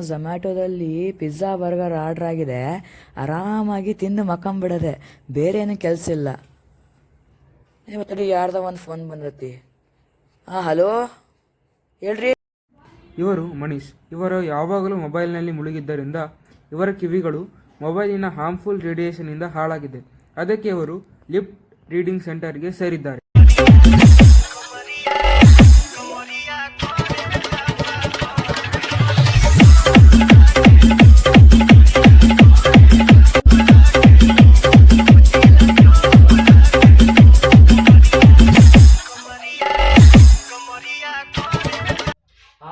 ಝೊಮ್ಯಾಟೊದಲ್ಲಿ pizza burger order ಆಗಿದೆ. ಆರಾಮಾಗಿ ತಿಂದು ಮಕ್ಕಂಬಿಡೋದೆ, ಬೇರೆ ಏನು ಕೆಲಸ ಇಲ್ಲ. ಇವತ್ತಡಿ ಯಾರ್ದೋ ಒಂದು ಫೋನ್ ಬಂದೈತಿ. ಹಲೋ ಹೇಳ್ರಿ. ಇವರು ಮನೀಶ್. ಇವರು ಯಾವಾಗಲೂ ಮೊಬೈಲ್ನಲ್ಲಿ ಮುಳುಗಿದ್ದರಿಂದ ಇವರ ಕಿವಿಗಳು ಮೊಬೈಲಿನ ಹಾರ್ಮ್ಫುಲ್ ರೇಡಿಯೇಷನ್ನಿಂದ ಹಾಳಾಗಿದೆ. ಅದಕ್ಕೆ ಇವರು ಲಿಪ್ ರೀಡಿಂಗ್ ಸೆಂಟರ್ಗೆ ಸೇರಿದ್ದಾರೆ.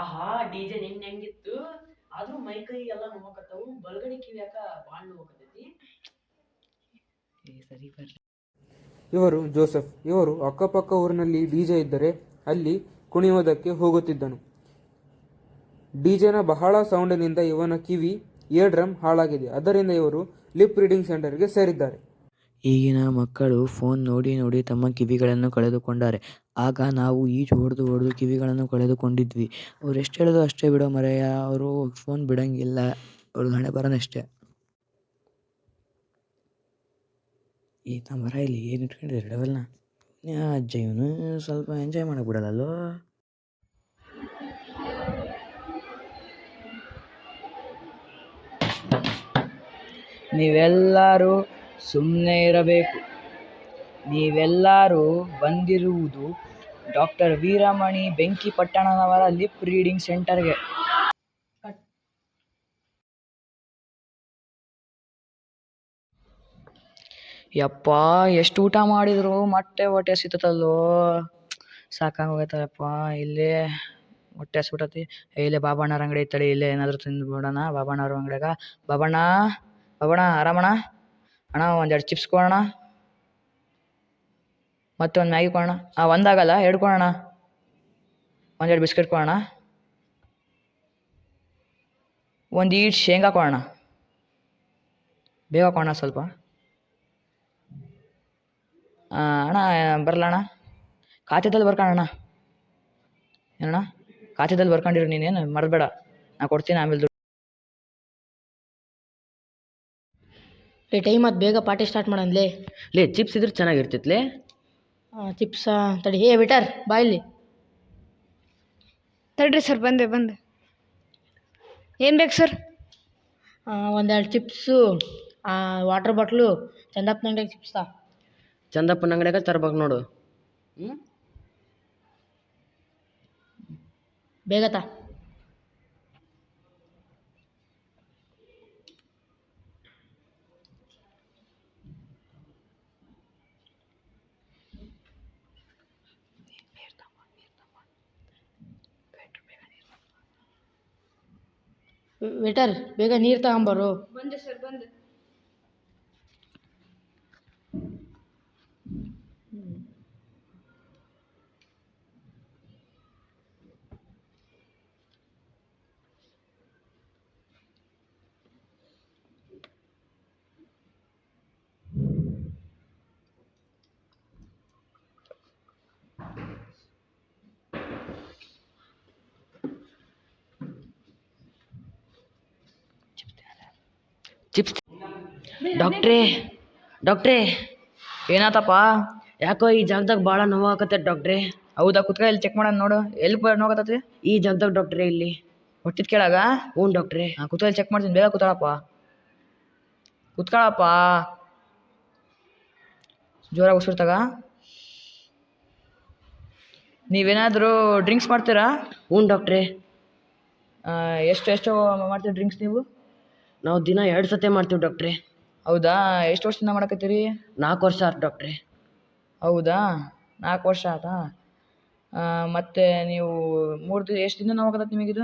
ಆಹಾ ಡಿಜೆ ನಿನ್ನೆ ಹೆಂಗಿತ್ತು. ಆದ್ರೂ ಮೈ ಕೈ ಎಲ್ಲ ನೋವಕತ್ತವು. ಬಲಗಡಿ ಕಿವಿ ಯಾಕ ಬಾಳ ನೋವಕತ್ತೈತಿ. ಸರಿ ಬರ್ರಿ. ಇವರು ಜೋಸೆಫ್. ಇವರು ಅಕ್ಕಪಕ್ಕ ಊರಿನಲ್ಲಿ ಡಿಜೆ ಇದ್ದರೆ ಅಲ್ಲಿ ಕುಣಿಯೋದಕ್ಕೆ ಹೋಗುತ್ತಿದ್ದನು. ಡಿಜೆನ ಬಹಳ ಸೌಂಡಿನಿಂದ ಇವನ ಕಿವಿ ಇಯರ್ ಡ್ರಮ್ ಹಾಳಾಗಿದೆ. ಅದರಿಂದ ಇವರು ಲಿಪ್ ರೀಡಿಂಗ್ ಸೆಂಟರ್ಗೆ ಸೇರಿದ್ದಾರೆ. ಈಗಿನ ಮಕ್ಕಳು ಫೋನ್ ನೋಡಿ ನೋಡಿ ತಮ್ಮ ಕಿವಿಗಳನ್ನು ಕಳೆದುಕೊಂಡಾರೆ. ಆಗ ನಾವು ಈಜು ಹೊಡೆದು ಕಿವಿಗಳನ್ನು ಕಳೆದುಕೊಂಡಿದ್ವಿ. ಅವ್ರು ಎಷ್ಟು ಹೇಳಿದ್ರು ಅಷ್ಟೇ ಬಿಡೋ ಮರೆಯ, ಅವರು ಫೋನ್ ಬಿಡಂಗಿಲ್ಲ. ಅವ್ರದ್ದು ಹಣೆ ಬರೋನಷ್ಟೇ. ಈತ ಮರ ಇಲ್ಲಿ ಏನು ಇಟ್ಕೊಂಡಿದ್ರೆ ಇಡವಲ್ಲ ಅಜ್ಜ. ಇವನು ಸ್ವಲ್ಪ ಎಂಜಾಯ್ ಮಾಡಕ್ ಬಿಡಲ್ಲೋ. ನೀವೆಲ್ಲರೂ ಸುಮ್ಮನೆ ಇರಬೇಕು. ನೀವೆಲ್ಲರೂ ಬಂದಿರುವುದು ಡಾಕ್ಟರ್ ವೀರಮಣಿ ಬೆಂಕಿಪಟ್ಟಣನವರ ಲಿಪ್ ರೀಡಿಂಗ್ ಸೆಂಟರ್ಗೆ. ಯಪ್ಪ, ಎಷ್ಟು ಊಟ ಮಾಡಿದ್ರು ಮತ್ತೆ ಹೊಟ್ಟೆ ಹಸಿತಲ್ಲೋ. ಸಾಕಾಗೋಗೈತಪ್ಪ. ಇಲ್ಲೇ ಹೊಟ್ಟೆ ಹಸ್ಬಿಟ್ಟತಿ. ಇಲ್ಲೇ ಬಾಬಣ್ಣವ್ರ ಅಂಗಡಿ ಐತಳಿ, ಇಲ್ಲೇ ಏನಾದರೂ ತಿಂದ್ಬಿಡೋಣ ಬಾಬಣ್ಣವ್ರ ಅಂಗಡಿಯಾಗ. ಬಾಬಣ್ಣ ಆರಾಮಣ್ಣ? ಅಣ್ಣ ಒಂದೆರಡು ಚಿಪ್ಸ್ ಕೊಡೋಣ, ಮತ್ತೆ ಒಂದು ಮ್ಯಾಗಿ ಕೊಡೋಣ. ಒಂದಾಗಲ್ಲ, ಎರಡು ಕೊಡೋಣ. ಒಂದೆರಡು ಬಿಸ್ಕೆಟ್ ಕೊಡೋಣ, ಒಂದು ಈಟ್ ಶೇಂಗಾ ಕೊಡೋಣ. ಬೇಗ ಕೊಡೋಣ ಸ್ವಲ್ಪ. ಅಣ್ಣ ಬರಲಣ್ಣ? ಖಾತೆದಲ್ಲಿ ಬರ್ಕೊಳ್ಳೋಣ. ಏನಣ್ಣ ಖಾತೆದಲ್ಲಿ ಬರ್ಕೊಂಡಿರು, ನೀನೇನು ಮರಬೇಡ, ನಾ ಕೊಡ್ತೀನಿ ಆಮೇಲೆ ದುಡ್ಡು. ಟೈಮ್ ಆಯ್ತು, ಬೇಗ ಪಾರ್ಟಿ ಸ್ಟಾರ್ಟ್ ಮಾಡೋಣಲೇ. ಚಿಪ್ಸ್ ಇದ್ರೆ ಚೆನ್ನಾಗಿರ್ತಿತ್ಲೇ. ಚಿಪ್ಸ ತಡಿ. ವಿಟರ್ ಬಾ ಇಲ್ಲಿ. ತಡ್ರಿ ಸರ್, ಬಂದೆ. ಏನು ಬೇಕು ಸರ್? ಒಂದೆರಡು ಚಿಪ್ಸು, ವಾಟರ್ ಬಾಟ್ಲು, ಚಂದಪ್ಪನ ಅಂಗಡಿಯಾಗ ಚಿಪ್ಸ್ ತಾ. ಚಂದಪ್ಪನ ಅಂಗಡಿಯಾಗ ತರ್ಬೇಕು ನೋಡು. ಬೇಗ ತಾ. ವೇಟರ್ ಬೇಗ ನೀರು ತಗೊಂಬರು. ಬಂದೆ ಸರ್, ಬಂದೆ. ಚಿಪ್ಸ್. ಡಾಕ್ಟ್ರೇ ಏನಾತಪ್ಪ? ಯಾಕೋ ಈ ಜಾಗದಾಗ ಭಾಳ ನೋವಾಗತ್ತೆ ಡಾಕ್ಟ್ರೇ. ಹೌದಾ? ಕುತ್ಕ, ಇಲ್ಲಿ ಚೆಕ್ ಮಾಡೋಣ ನೋಡು. ಎಲ್ಲಿ ನೋವಾಗತ್ತೈತಿ? ಈ ಜಾಗದಾಗ ಡಾಕ್ಟ್ರೇ, ಇಲ್ಲಿ ಹೊಟ್ಟಿದ ಕೆಳಗ? ಹ್ಞೂ ಡಾಕ್ಟ್ರೇ. ಕುತ್ಕ, ಇಲ್ಲಿ ಚೆಕ್ ಮಾಡ್ತೀನಿ. ಬೇಗ ಕುತ್ಕೊಳಪ್ಪ. ಜೋರಾಗಿ ಉಸಿರು ತಗ. ನೀವೇನಾದರೂ ಡ್ರಿಂಕ್ಸ್ ಮಾಡ್ತೀರಾ? ಹ್ಞೂ ಡಾಕ್ಟ್ರೇ. ಎಷ್ಟು ಮಾಡ್ತೀರಿ ಡ್ರಿಂಕ್ಸ್ ನೀವು? ನಾವು ದಿನ 2 ಸತಿ ಮಾಡ್ತೀವಿ ಡಾಕ್ಟ್ರೇ. ಹೌದಾ? ಎಷ್ಟು ವರ್ಷದಿಂದ ಮಾಡಕತ್ತೀರಿ? 4 ವರ್ಷ ಆಯ್ತು ಡಾಕ್ಟ್ರೇ. ಹೌದಾ? 4 ವರ್ಷ ಆಯ್ತಾ? ಮತ್ತೆ ನೀವು ಎಷ್ಟು ದಿನ ನೋವಾಗತ್ತೆ ನಿಮಗಿದು?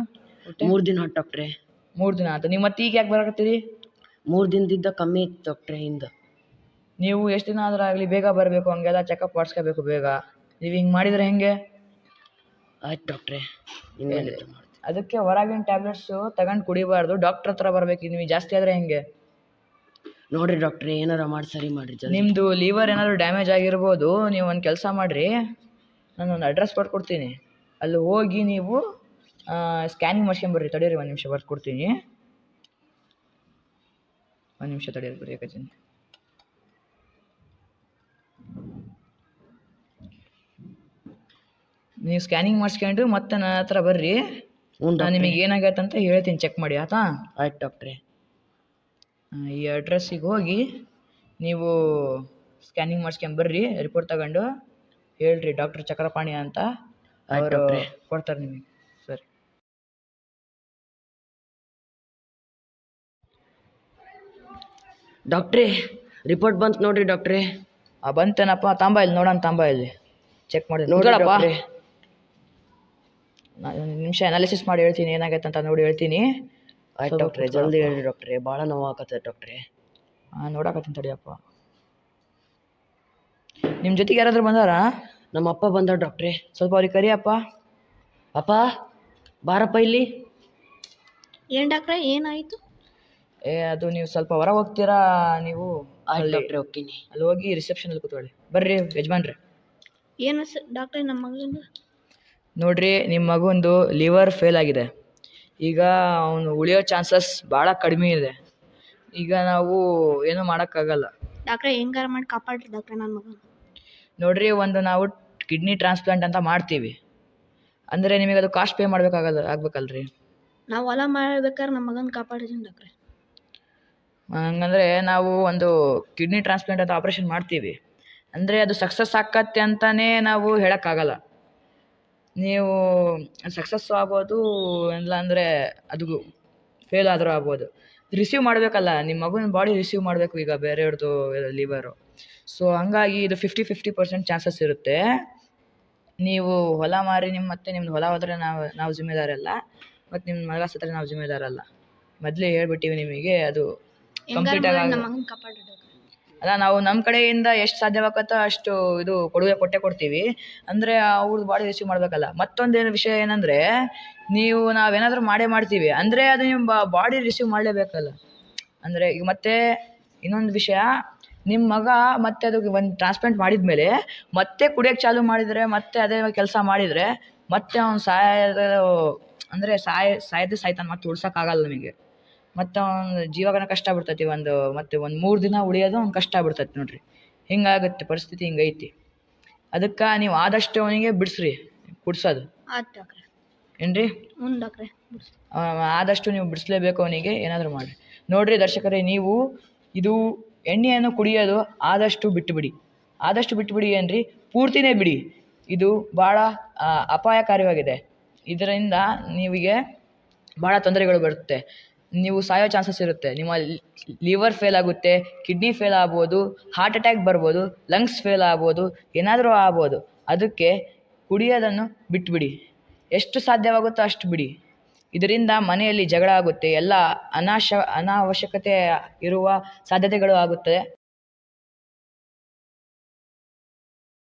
3 ದಿನ ಆಯ್ತು ಡಾಕ್ಟ್ರೇ. 3 ದಿನ ಆಯ್ತು. ನೀವು ಮತ್ತೆ ಈಗ ಯಾಕೆ ಬರಕತ್ತೀರಿ? 3 ದಿನದಿಂದ ಕಮ್ಮಿ ಇತ್ತು ಡಾಕ್ಟ್ರೇ ಹಿಂದೆ. ನೀವು ಎಷ್ಟು ದಿನ ಆದರೂ ಆಗಲಿ ಬೇಗ ಬರಬೇಕು. ಹಂಗೆಲ್ಲ ಚೆಕಪ್ ಮಾಡಿಸ್ಕೋಬೇಕು ಬೇಗ. ನೀವು ಹಿಂಗೆ ಮಾಡಿದರೆ ಹೆಂಗೆ? ಆಯ್ತು ಡಾಕ್ಟ್ರೇ. ಅದಕ್ಕೆ ಹೊರಗಿನ ಟ್ಯಾಬ್ಲೆಟ್ಸು ತಗೊಂಡು ಕುಡಿಬಾರ್ದು. ಡಾಕ್ಟ್ರ್ ಹತ್ರ ಬರಬೇಕು. ನೀವು ಜಾಸ್ತಿ ಆದರೆ ಹೆಂಗೆ? ನೋಡಿರಿ ಡಾಕ್ಟ್ರೇ, ಏನಾರ ಮಾಡಿ ಸರಿ ಮಾಡಿರಿ. ನಿಮ್ಮದು ಲಿವರ್ ಏನಾದರೂ ಡ್ಯಾಮೇಜ್ ಆಗಿರ್ಬೋದು. ನೀವು ಒಂದು ಕೆಲಸ ಮಾಡಿರಿ, ನಾನು ಒಂದು ಅಡ್ರೆಸ್ ಕೊಟ್ಕೊಡ್ತೀನಿ. ಅಲ್ಲಿ ಹೋಗಿ ನೀವು ಸ್ಕ್ಯಾನಿಂಗ್ ಮಾಡ್ಸ್ಕೊಂಬರ್ರಿ, ತಡೀರಿ ಒಂದು ನಿಮಿಷ ಬರ್ದು ಕೊಡ್ತೀನಿ. ಒಂದು ನಿಮಿಷ ತಡೀರಿ, ಬರೆಯಕತ್ತೀನಿ. ನೀವು ಸ್ಕ್ಯಾನಿಂಗ್ ಮಾಡಿಸ್ಕೊಂಡು ಮತ್ತೆ ನನ್ನ ಹತ್ರ ಬರ್ರಿ. ನಾನು ನಿಮಗೆ ಏನಾಗೈತೆ ಅಂತ ಹೇಳ್ತೀನಿ, ಚೆಕ್ ಮಾಡಿ ಆಯ್ತಾ? ಆಯ್ತು ಡಾಕ್ಟ್ರೆ. ಈ ಅಡ್ರೆಸ್ಸಿಗೆ ಹೋಗಿ ನೀವು ಸ್ಕ್ಯಾನಿಂಗ್ ಮಾಡಿಸ್ಕೊಂಬರ್ರಿ, ರಿಪೋರ್ಟ್ ತಗೊಂಡು ಹೇಳ್ರಿ ಡಾಕ್ಟರ್ ಚಕ್ರಪಾಣಿ ಅಂತ, ಅವರು ಕೊಡ್ತಾರೆ ನಿಮಗೆ. ಸರಿ. ಡಾಕ್ಟ್ರೇ ರಿಪೋರ್ಟ್ ಬಂತು ನೋಡ್ರಿ ಡಾಕ್ಟ್ರೇ. ಬಂತೇನಪ್ಪ? ತಾಂಬ ಇಲ್ಲಿ ನೋಡೋಣ, ತಾಂಬ ಇಲ್ಲಿ ಚೆಕ್ ಮಾಡಿ ನೋಡಪ್ಪ. ಒಂದು ನಿಮಿಷ ಅನಾಲಿಸಿಸ್ ಮಾಡಿ ಹೇಳ್ತೀನಿ, ಏನಾಗೈತೆ ಅಂತ ನೋಡಿ ಹೇಳ್ತೀನಿ. ಆಯ್ತು ಡಾಕ್ಟ್ರೆ, ಜಲ್ದಿ ಹೇಳ್ರಿ ಡಾಕ್ಟ್ರೆ, ಭಾಳ ನೋವು ಆಗತ್ತೆ ಡಾಕ್ಟ್ರೆ. ನೋಡಕತ್ತೀನಿ ತಡಿಯಪ್ಪ. ನಿಮ್ಮ ಜೊತೆಗೆ ಯಾರಾದ್ರೂ ಬಂದಾರ? ನಮ್ಮ ಅಪ್ಪ ಬಂದ ಡಾಕ್ಟ್ರೆ. ಸ್ವಲ್ಪ ಅವ್ರಿಗೆ ಕರಿಯಪ್ಪ. ಅಪ್ಪ ಬಾರಪ್ಪ ಇಲ್ಲಿ. ಏನು ಡಾಕ್ಟ್ರೆ, ಏನಾಯಿತು? ಅದು ನೀವು ಸ್ವಲ್ಪ ಹೊರ ಹೋಗ್ತೀರಾ ನೀವು? ಆಯ್ತು ಡಾಕ್ಟ್ರೆ, ಹೋಗ್ತೀನಿ. ಅಲ್ಲಿ ಹೋಗಿ ರಿಸೆಪ್ಷನಲ್ಲಿ ಕೂತ್ಕೊಳ್ಳಿ. ಬರ್ರಿ ಯಜಮಾನ್ರಿ. ಏನು ಡಾಕ್ಟ್ರೆ ನಮ್ಮ ಮಗನಿಗೆ? ನೋಡ್ರಿ, ನಿಮ್ಮ ಮಗುಂದು ಲಿವರ್ ಫೇಲ್ ಆಗಿದೆ. ಈಗ ಅವನು ಉಳಿಯೋ ಚಾನ್ಸಸ್ ಭಾಳ ಕಡಿಮೆ ಇದೆ. ಈಗ ನಾವು ಏನೂ ಮಾಡೋಕ್ಕಾಗಲ್ಲ. ಡಾಕ್ಟ್ರೆ ಹೆಂಗಾರ ಮಾಡಿ ಕಾಪಾಡ್ರಿ ಡಾಕ್ಟ್ರೆ ನನ್ನ ಮಗನ. ನೋಡ್ರಿ, ನಾವು ಕಿಡ್ನಿ ಟ್ರಾನ್ಸ್ಪ್ಲಾಂಟ್ ಅಂತ ಮಾಡ್ತೀವಿ. ಅಂದರೆ ನಿಮಗೆ ಅದು ಕಾಸ್ಟ್ ಪೇ ಆಗ್ಬೇಕಲ್ರಿ. ನಾವು ಹೊಲ ಮಾಡ್ಬೇಕಾದ್ರೆ ನಮ್ಮ ಮಗನ ಕಾಪಾಡಿದ್ದೀನಿ ಡಾಕ್ಟ್ರೆ. ಹಂಗಂದರೆ ನಾವು ಒಂದು ಕಿಡ್ನಿ ಟ್ರಾನ್ಸ್ಪ್ಲಾಂಟ್ ಅಂತ ಆಪ್ರೇಷನ್ ಮಾಡ್ತೀವಿ. ಅಂದರೆ ಅದು ಸಕ್ಸಸ್ ಆಕ್ಕತ್ತೆ ಅಂತಲೇ ನಾವು ಹೇಳೋಕ್ಕಾಗಲ್ಲ. ನೀವು ಸಕ್ಸಸ್ ಆಗ್ಬೋದು, ಇಲ್ಲ ಅಂದರೆ ಅದು ಫೇಲ್ ಆದರೂ ಆಗ್ಬೋದು. ರಿಸೀವ್ ಮಾಡಬೇಕಲ್ಲ, ನಿಮ್ಮ ಮಗುವಿನ ಬಾಡಿ ರಿಸೀವ್ ಮಾಡಬೇಕು ಈಗ ಬೇರೆಯವ್ರದ್ದು ಲಿವರು. ಸೊ ಹಂಗಾಗಿ ಇದು 50-50% ಚಾನ್ಸಸ್ ಇರುತ್ತೆ. ನೀವು ಹೊಲ ಮಾರಿ ನಿಮ್ದು ಹೊಲ ಹೋದರೆ ನಾವು ಜಿಮ್ಮೆದಾರಲ್ಲ, ಮತ್ತು ನಿಮ್ಮ ಮಗ ಸತ್ತರೆ ನಾವು ಜಿಮ್ಮೆದಾರಲ್ಲ. ಮೊದಲೇ ಹೇಳ್ಬಿಟ್ಟಿವಿ ನಿಮಗೆ, ಅದು ಕಂಪ್ಲೀಟಾಗಿ ನಮ್ಮ ಮಗನ ಕಾಪಾಡ್ರಿ ಡಾಕ್ಟ್ರೆ. ಅಲ್ಲ, ನಾವು ನಮ್ಮ ಕಡೆಯಿಂದ ಎಷ್ಟು ಸಾಧ್ಯವಾಗುತ್ತೋ ಅಷ್ಟು ಇದು ಕೊಡ್ತೀವಿ. ಅಂದರೆ ಅವ್ರದ್ದು ಬಾಡಿ ರಿಸೀವ್ ಮಾಡಬೇಕಲ್ಲ. ಮತ್ತೊಂದೇನು ವಿಷಯ ಏನಂದರೆ, ನಾವೇನಾದರೂ ಮಾಡ್ತೀವಿ ಅಂದರೆ ಅದು ನಿಮ್ಮ ಬಾಡಿ ರಿಸೀವ್ ಮಾಡಲೇಬೇಕಲ್ಲ. ಅಂದರೆ ಈಗ ಮತ್ತೆ ಇನ್ನೊಂದು ವಿಷಯ, ನಿಮ್ಮ ಮಗ ಮತ್ತೆ ಅದಕ್ಕೆ ಒಂದು ಟ್ರಾನ್ಸ್ಪ್ಲಾಂಟ್ ಮಾಡಿದ್ಮೇಲೆ ಮತ್ತೆ ಕುಡಿಯೋಕ್ಕೆ ಚಾಲೂ ಮಾಡಿದರೆ, ಮತ್ತೆ ಅದೇ ಕೆಲಸ ಮಾಡಿದರೆ, ಮತ್ತೆ ಅವ್ನು ಸಾಯ್ತಾನೆ, ಮತ್ತೆ ಉಳ್ಸೋಕ್ಕಾಗಲ್ಲ ನಿಮಗೆ. ಮತ್ತು ಅವ್ನು ಜೀವನ ಕಷ್ಟ ಬಿಡ್ತೈತಿ. ಮತ್ತೆ ಒಂದು 3 ದಿನ ಉಳಿಯೋದು ಅವ್ನು ಕಷ್ಟ ಬಿಡ್ತೈತಿ ನೋಡ್ರಿ. ಹಿಂಗಾಗುತ್ತೆ ಪರಿಸ್ಥಿತಿ, ಹಿಂಗೈತಿ. ಅದಕ್ಕೆ ನೀವು ಆದಷ್ಟು ಅವನಿಗೆ ಬಿಡಿಸ್ರಿ ಕುಡ್ಸೋದು. ಆಯ್ತು ಡಾಕ್ಟ್ರೆ. ಏನ್ರಿ? ಹ್ಞೂ ಡಾಕ್ಟ್ರೆ. ಆದಷ್ಟು ನೀವು ಬಿಡಿಸ್ಲೇಬೇಕು ಅವನಿಗೆ, ಏನಾದರೂ ಮಾಡಿರಿ. ನೋಡಿರಿ ದರ್ಶಕರೇ, ನೀವು ಇದು ಎಣ್ಣೆಯನ್ನು ಕುಡಿಯೋದು ಆದಷ್ಟು ಬಿಟ್ಟುಬಿಡಿ. ಏನ್ರಿ, ಪೂರ್ತಿನೇ ಬಿಡಿ. ಇದು ಭಾಳ ಅಪಾಯಕಾರಿಯಾಗಿದೆ. ಇದರಿಂದ ನೀವಿಗೆ ಭಾಳ ತೊಂದರೆಗಳು ಬರುತ್ತೆ. ನೀವು ಸಾಯೋ ಚಾನ್ಸಸ್ ಇರುತ್ತೆ. ನಿಮ್ಮ ಲಿವರ್ ಫೇಲ್ ಆಗುತ್ತೆ, ಕಿಡ್ನಿ ಫೇಲ್ ಆಗ್ಬೋದು, ಹಾರ್ಟ್ ಅಟ್ಯಾಕ್ ಬರ್ಬೋದು, ಲಂಗ್ಸ್ ಫೇಲ್ ಆಗ್ಬೋದು, ಏನಾದರೂ ಆಗ್ಬೋದು. ಅದಕ್ಕೆ ಕುಡಿಯೋದನ್ನು ಬಿಟ್ಬಿಡಿ. ಎಷ್ಟು ಸಾಧ್ಯವಾಗುತ್ತೋ ಅಷ್ಟು ಬಿಡಿ. ಇದರಿಂದ ಮನೆಯಲ್ಲಿ ಜಗಳ ಆಗುತ್ತೆ, ಎಲ್ಲ ಅನಾವಶ್ಯಕತೆ ಇರುವ ಸಾಧ್ಯತೆಗಳು ಆಗುತ್ತದೆ.